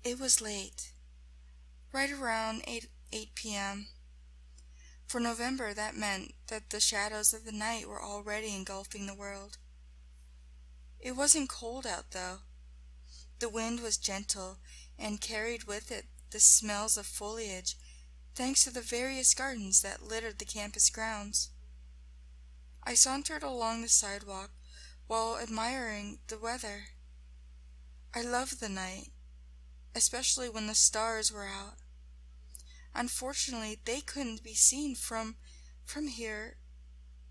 It was late, right around 8 p.m. For November, that meant that the shadows of the night were already engulfing the world. It wasn't cold out, though. The wind was gentle and carried with it the smells of foliage, thanks to the various gardens that littered the campus grounds. I sauntered along the sidewalk while admiring the weather. I loved the night, especially when the stars were out. Unfortunately, they couldn't be seen from here,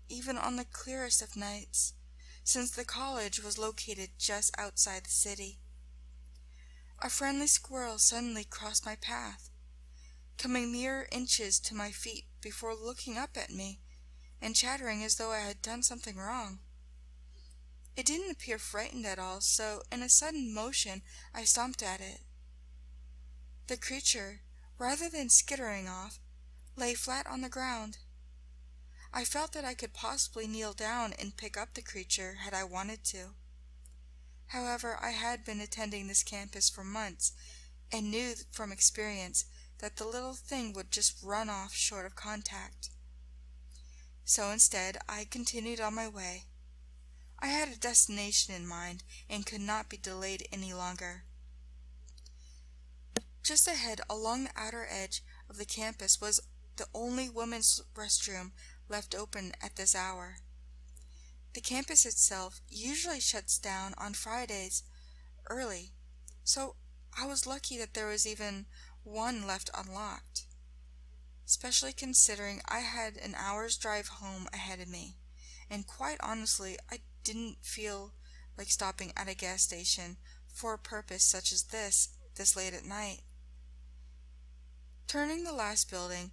even on the clearest of nights, since the college was located just outside the city. A friendly squirrel suddenly crossed my path, coming mere inches to my feet before looking up at me and chattering as though I had done something wrong. It didn't appear frightened at all, so in a sudden motion I stomped at it. The creature, rather than skittering off, lay flat on the ground. I felt that I could possibly kneel down and pick up the creature had I wanted to. However, I had been attending this campus for months and knew from experience that the little thing would just run off short of contact. So instead, I continued on my way. I had a destination in mind and could not be delayed any longer. Just ahead, along the outer edge of the campus, was the only women's restroom left open at this hour. The campus itself usually shuts down on Fridays early, so I was lucky that there was even one left unlocked, especially considering I had an hour's drive home ahead of me, and quite honestly, I didn't feel like stopping at a gas station for a purpose such as this late at night. Turning the last building,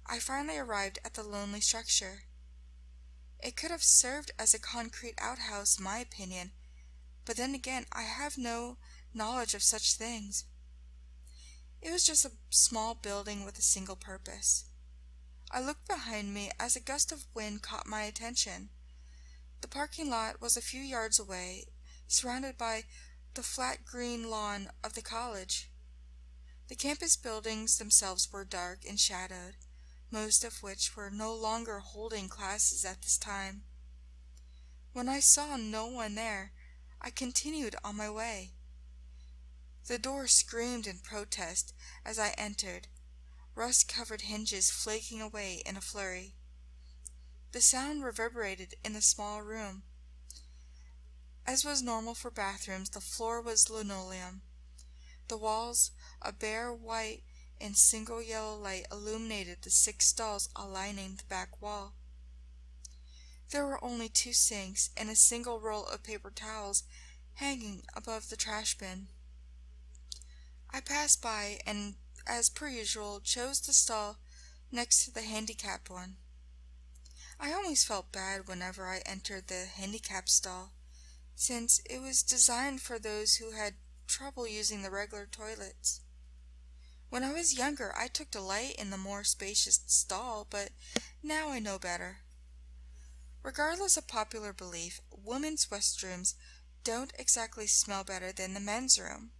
I finally arrived at the lonely structure. It could have served as a concrete outhouse in my opinion, but then again, I have no knowledge of such things. It was just a small building with a single purpose. I looked behind me as a gust of wind caught my attention. The parking lot was a few yards away, surrounded by the flat green lawn of the college. The campus buildings themselves were dark and shadowed, most of which were no longer holding classes at this time. When I saw no one there, I continued on my way. The door screamed in protest as I entered, rust-covered hinges flaking away in a flurry. The sound reverberated in the small room. As was normal for bathrooms, the floor was linoleum. The walls, a bare white and single yellow light, illuminated the 6 stalls lining the back wall. There were only 2 sinks and a single roll of paper towels hanging above the trash bin. I passed by and, as per usual, chose the stall next to the handicapped one. I always felt bad whenever I entered the handicapped stall, since it was designed for those who had trouble using the regular toilets. When I was younger, I took delight in the more spacious stall, but now I know better. Regardless of popular belief, women's restrooms don't exactly smell better than the men's room.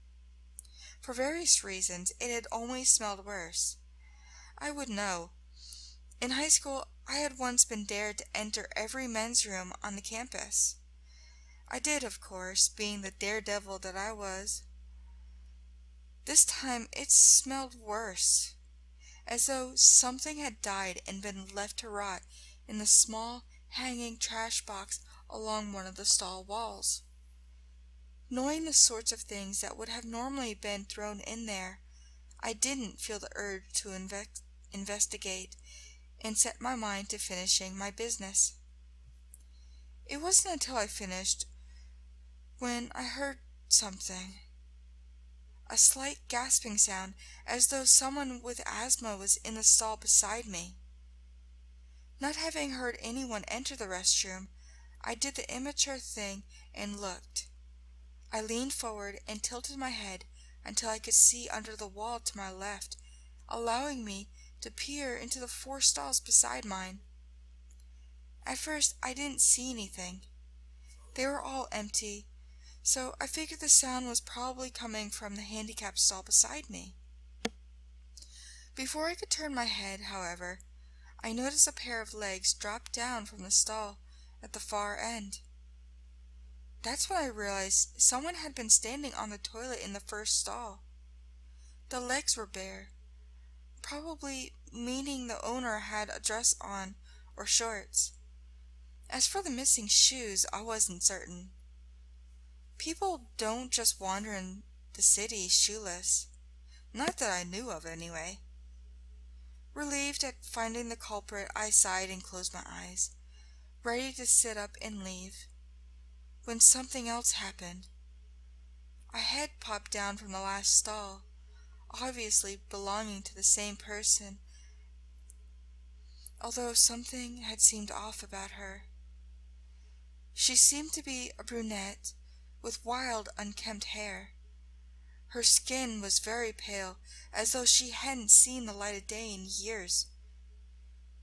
For various reasons, it had always smelled worse. I would know. In high school, I had once been dared to enter every men's room on the campus. I did, of course, being the daredevil that I was. This time it smelled worse, as though something had died and been left to rot in the small hanging trash box along one of the stall walls. Knowing the sorts of things that would have normally been thrown in there, I didn't feel the urge to investigate and set my mind to finishing my business. It wasn't until I finished when I heard something. A slight gasping sound, as though someone with asthma was in the stall beside me. Not having heard anyone enter the restroom, I did the immature thing and looked. I leaned forward and tilted my head until I could see under the wall to my left, allowing me to peer into the 4 stalls beside mine. At first I didn't see anything. They were all empty, so I figured the sound was probably coming from the handicap stall beside me. Before I could turn my head, however, I noticed a pair of legs drop down from the stall at the far end. That's when I realized someone had been standing on the toilet in the first stall. The legs were bare, probably meaning the owner had a dress on or shorts. As for the missing shoes, I wasn't certain. People don't just wander in the city shoeless. Not that I knew of, anyway. Relieved at finding the culprit, I sighed and closed my eyes, ready to sit up and leave, when something else happened. A head popped down from the last stall, obviously belonging to the same person, although something had seemed off about her. She seemed to be a brunette with wild, unkempt hair. Her skin was very pale, as though she hadn't seen the light of day in years.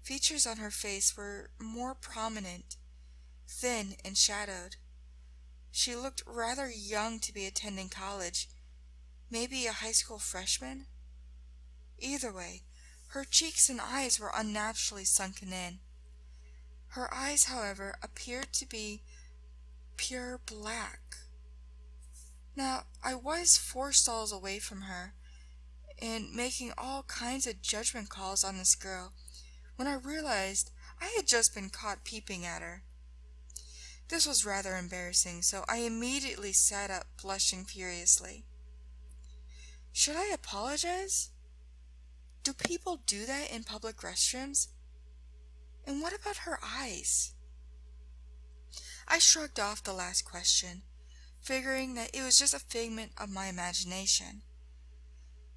Features on her face were more prominent, thin and shadowed. She looked rather young to be attending college, maybe a high school freshman. Either way, her cheeks and eyes were unnaturally sunken in. Her eyes, however, appeared to be pure black. Now, I was 4 stalls away from her, and making all kinds of judgment calls on this girl, when I realized I had just been caught peeping at her. This was rather embarrassing, so I immediately sat up, blushing furiously. Should I apologize? Do people do that in public restrooms? And what about her eyes? I shrugged off the last question, figuring that it was just a figment of my imagination.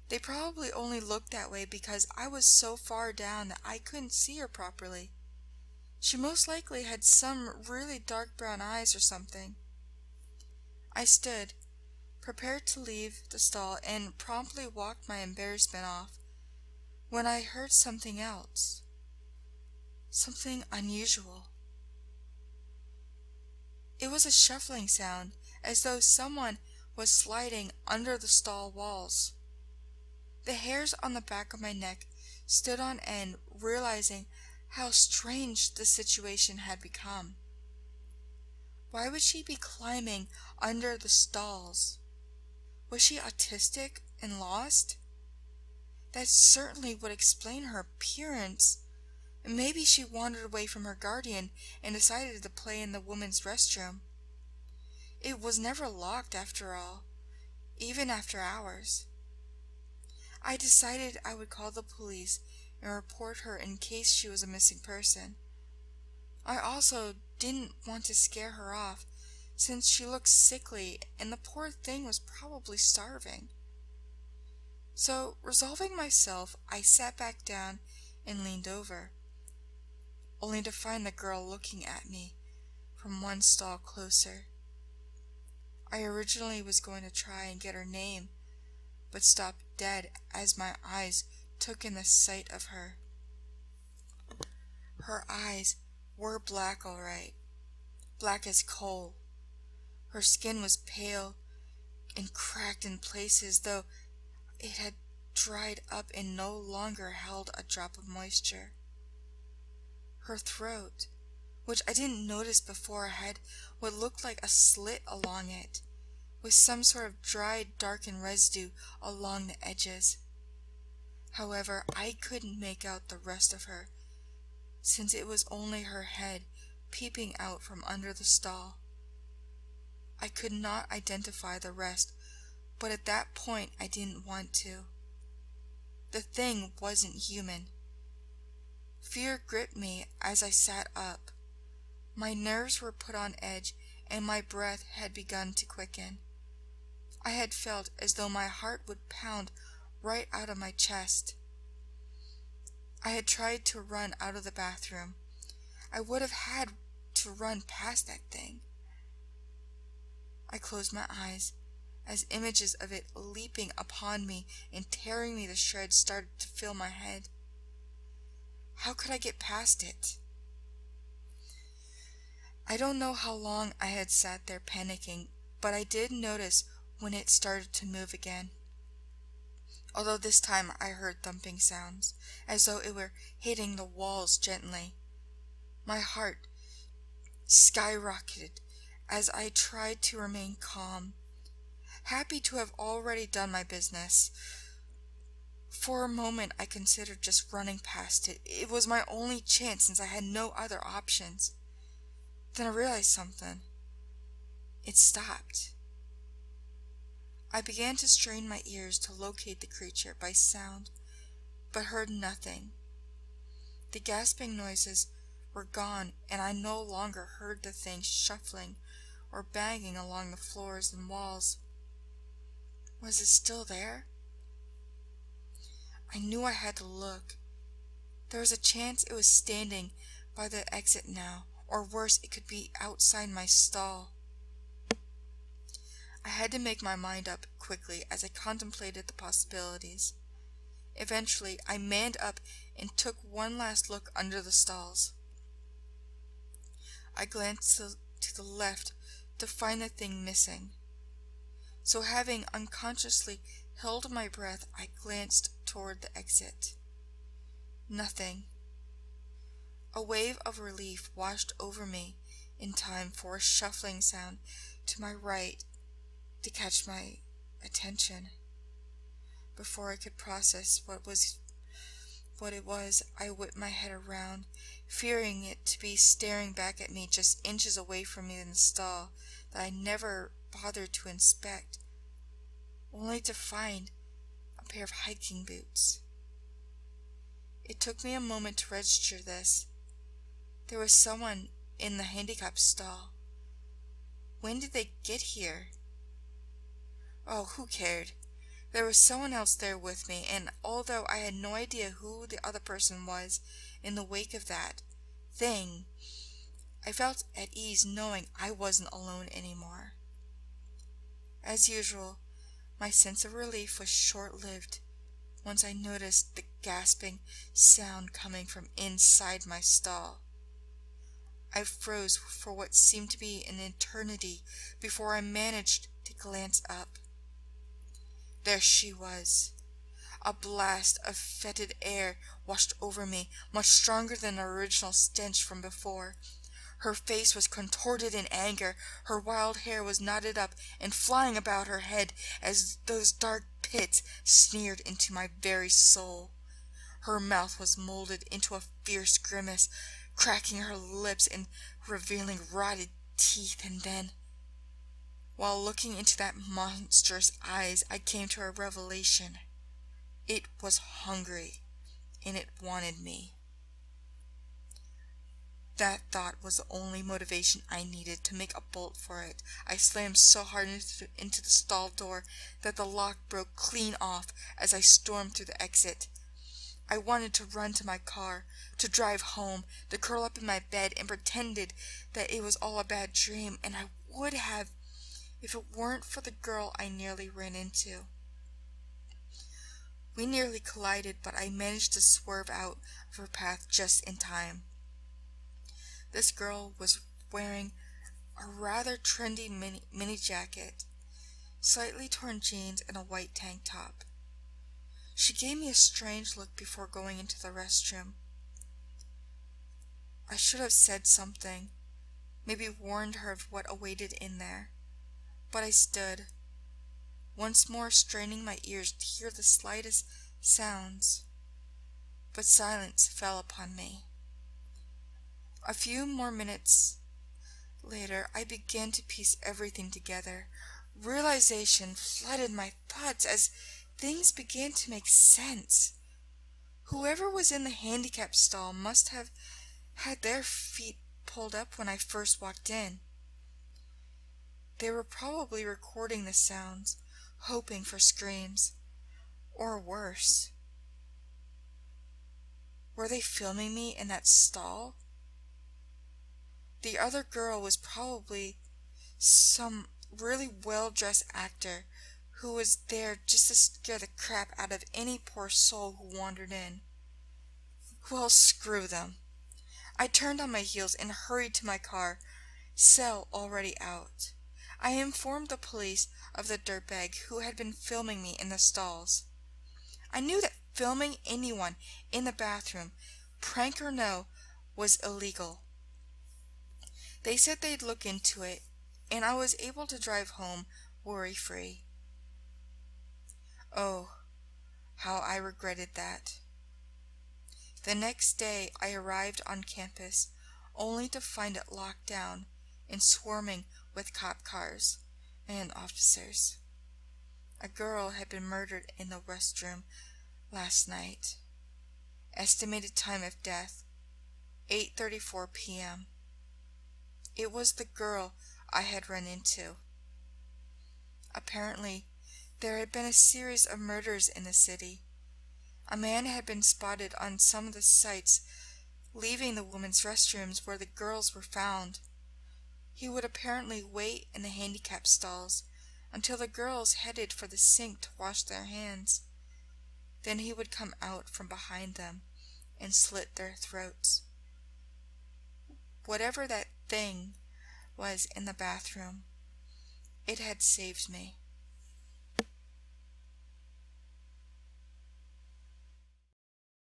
They probably only looked that way because I was so far down that I couldn't see her properly. She most likely had some really dark brown eyes or something. I stood, prepared to leave the stall, and promptly walked my embarrassment off, when I heard something else. Something unusual. It was a shuffling sound, as though someone was sliding under the stall walls. The hairs on the back of my neck stood on end, realizing how strange the situation had become. Why would she be climbing under the stalls? Was she autistic and lost? That certainly would explain her appearance. Maybe she wandered away from her guardian and decided to play in the women's restroom. It was never locked after all, even after hours. I decided I would call the police and report her in case she was a missing person. I also didn't want to scare her off, since she looked sickly and the poor thing was probably starving. So, resolving myself, I sat back down and leaned over, only to find the girl looking at me from one stall closer. I originally was going to try and get her name, but stopped dead as my eyes took in the sight of her. Her eyes were black, all right, black as coal. Her skin was pale and cracked in places, though it had dried up and no longer held a drop of moisture. Her throat, which I didn't notice before, had what looked like a slit along it, with some sort of dried, darkened residue along the edges. However, I couldn't make out the rest of her, since it was only her head peeping out from under the stall. I could not identify the rest, but at that point I didn't want to. The thing wasn't human. Fear gripped me as I sat up. My nerves were put on edge, and my breath had begun to quicken. I had felt as though my heart would pound right out of my chest. I had tried to run out of the bathroom. I would have had to run past that thing. I closed my eyes as images of it leaping upon me and tearing me to shreds started to fill my head. How could I get past it? I don't know how long I had sat there panicking, but I did notice when it started to move again. Although this time I heard thumping sounds, as though it were hitting the walls gently. My heart skyrocketed as I tried to remain calm, happy to have already done my business. For a moment I considered just running past it. It was my only chance since I had no other options. Then I realized something. It stopped. I began to strain my ears to locate the creature by sound, but heard nothing. The gasping noises were gone, and I no longer heard the thing shuffling or banging along the floors and walls. Was it still there? I knew I had to look. There was a chance it was standing by the exit now, or worse, it could be outside my stall. I had to make my mind up quickly as I contemplated the possibilities. Eventually, I manned up and took one last look under the stalls. I glanced to the left to find the thing missing. So having unconsciously held my breath, I glanced toward the exit. Nothing. A wave of relief washed over me in time for a shuffling sound to my right to catch my attention. Before I could process what it was, I whipped my head around, fearing it to be staring back at me just inches away from me in the stall that I never bothered to inspect, only to find a pair of hiking boots. It took me a moment to register this. There was someone in the handicap stall. When did they get here? Oh, who cared? There was someone else there with me, and although I had no idea who the other person was in the wake of that thing, I felt at ease knowing I wasn't alone anymore. As usual, my sense of relief was short-lived once I noticed the gasping sound coming from inside my stall. I froze for what seemed to be an eternity before I managed to glance up. There she was. A blast of fetid air washed over me, much stronger than the original stench from before. Her face was contorted in anger, her wild hair was knotted up and flying about her head as those dark pits sneered into my very soul. Her mouth was molded into a fierce grimace, cracking her lips and revealing rotted teeth, and then, while looking into that monstrous eyes, I came to a revelation. It was hungry, and it wanted me. That thought was the only motivation I needed to make a bolt for it. I slammed so hard into the stall door that the lock broke clean off as I stormed through the exit. I wanted to run to my car, to drive home, to curl up in my bed and pretended that it was all a bad dream, and I would have if it weren't for the girl I nearly ran into. We nearly collided, but I managed to swerve out of her path just in time. This girl was wearing a rather trendy mini jacket, slightly torn jeans, and a white tank top. She gave me a strange look before going into the restroom. I should have said something, maybe warned her of what awaited in there. But I stood, once more straining my ears to hear the slightest sounds. But silence fell upon me. A few more minutes later, I began to piece everything together. Realization flooded my thoughts as things began to make sense. Whoever was in the handicap stall must have had their feet pulled up when I first walked in. They were probably recording the sounds, hoping for screams, or worse. Were they filming me in that stall? The other girl was probably some really well-dressed actor who was there just to scare the crap out of any poor soul who wandered in. Well, screw them. I turned on my heels and hurried to my car, cell already out. I informed the police of the dirtbag who had been filming me in the stalls. I knew that filming anyone in the bathroom, prank or no, was illegal. They said they'd look into it, and I was able to drive home worry-free. Oh, how I regretted that. The next day I arrived on campus, only to find it locked down and swarming with cop cars and officers. A girl had been murdered in the restroom last night. Estimated time of death, 8:34 p.m. It was the girl I had run into. Apparently, there had been a series of murders in the city. A man had been spotted on some of the sites leaving the women's restrooms where the girls were found. He would apparently wait in the handicap stalls until the girls headed for the sink to wash their hands. Then he would come out from behind them and slit their throats. Whatever that thing was in the bathroom, it had saved me.